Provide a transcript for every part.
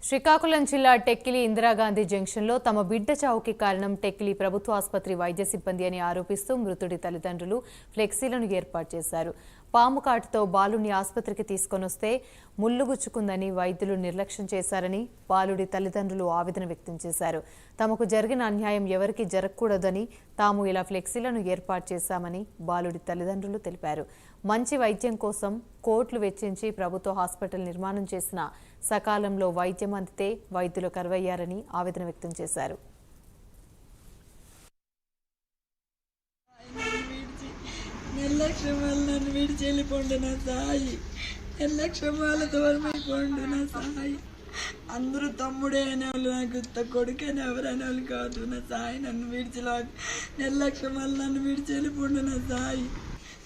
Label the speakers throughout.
Speaker 1: శ్రీకాకుళం జిల్లా టెక్కిలి ఇందిరాగాంధీ జంక్షన్లో తమ బిడ్డ చావుకి కారణం టెక్కిలి ప్రభుత్వ ఆసుపత్రి వైద్య సిబ్బంది అని ఆరోపిస్తూ మృతుడి తల్లిదండ్రులు ఫ్లెక్సీలను ఏర్పాటు చేశారు. పాము కాటుతో బాలుని ఆసుపత్రికి తీసుకొనొస్తే ముళ్లు గుచ్చుకుందని వైద్యులు నిర్లక్ష్యం చేశారని బాలుడి తల్లిదండ్రులు ఆవేదన వ్యక్తం చేశారు. తమకు జరిగిన అన్యాయం ఎవరికీ జరగకూడదని తాము ఇలా ఫ్లెక్సీలను ఏర్పాటు చేశామని బాలుడి తల్లిదండ్రులు తెలిపారు. మంచి వైద్యం కోసం కోట్లు వెచ్చించి ప్రభుత్వ హాస్పిటల్ నిర్మాణం చేసిన సకాలంలో వైద్యం అందితే వైద్యులు కరువయ్యారని ఆవేదన వ్యక్తం చేశారు.
Speaker 2: నిర్లక్ష్యం వల్ల నన్ను విడిచి వెళ్ళిపోండి నా సాయి. నిర్లక్ష్యం వల్ల దూరమైపోండి నా సాయి. అందరూ తమ్ముడే అనేవాళ్ళు, నాకు కొడుకు అని ఎవరు అనేవాళ్ళు కాదు నా సాయి. నన్ను విడిచిలా నిర్లక్ష్యం వల్ల నన్ను విడిచి వెళ్ళిపోండి నా సాయి.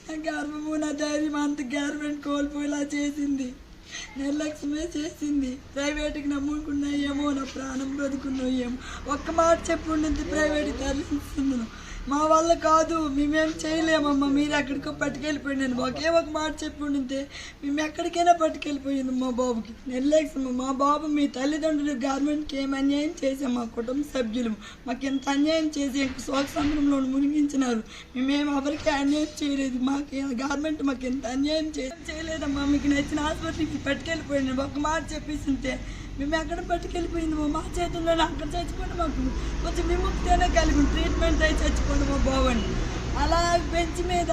Speaker 2: నా గర్వము నా ధైర్యం అంత గవర్నమెంట్ కోల్పోయేలా చేసింది, నిర్లక్ష్యమే చేసింది. ప్రైవేట్కి నమ్ముకున్నా ఏమో, నా ప్రాణం బ్రతుకున్నా ఏమో. ఒక్క మాట చెప్పుండి ప్రైవేట్కి తరలిస్తున్నాను, మా వల్ల కాదు, మేమేం చేయలేమమ్మా, మీరు ఎక్కడికో పట్టుకెళ్ళిపోయింది. ఒకే ఒక మాట చెప్పుంటే మేము ఎక్కడికైనా పట్టుకెళ్ళిపోయింది. మా బాబుకి నిర్లక్ష్యం. మా బాబు మీ తల్లిదండ్రులు గవర్నమెంట్కి ఏం అన్యాయం చేసాం, మా కుటుంబ సభ్యులు మాకు ఎంత అన్యాయం చేసి శోక సంద్రంలో మునిగించినారు. మేమేం ఎవరికి అన్యాయం చేయలేదు. మాకు గవర్నమెంట్ మాకు ఎంత అన్యాయం చేయలేదమ్మా. మీకు నచ్చిన ఆసుపత్రికి పట్టుకెళ్ళిపోయింది. ఒక మాట చెప్పేసింటే మేము ఎక్కడ పట్టుకెళ్ళిపోయింది. మా చేతుల్లో అక్కడ చచ్చిపోయింది. మాకు కొంచెం విముక్తేనే కలిగి ట్రీట్మెంట్ అయి చచ్చిపోయింది మా బాబుని. అలా బెంచ్ మీద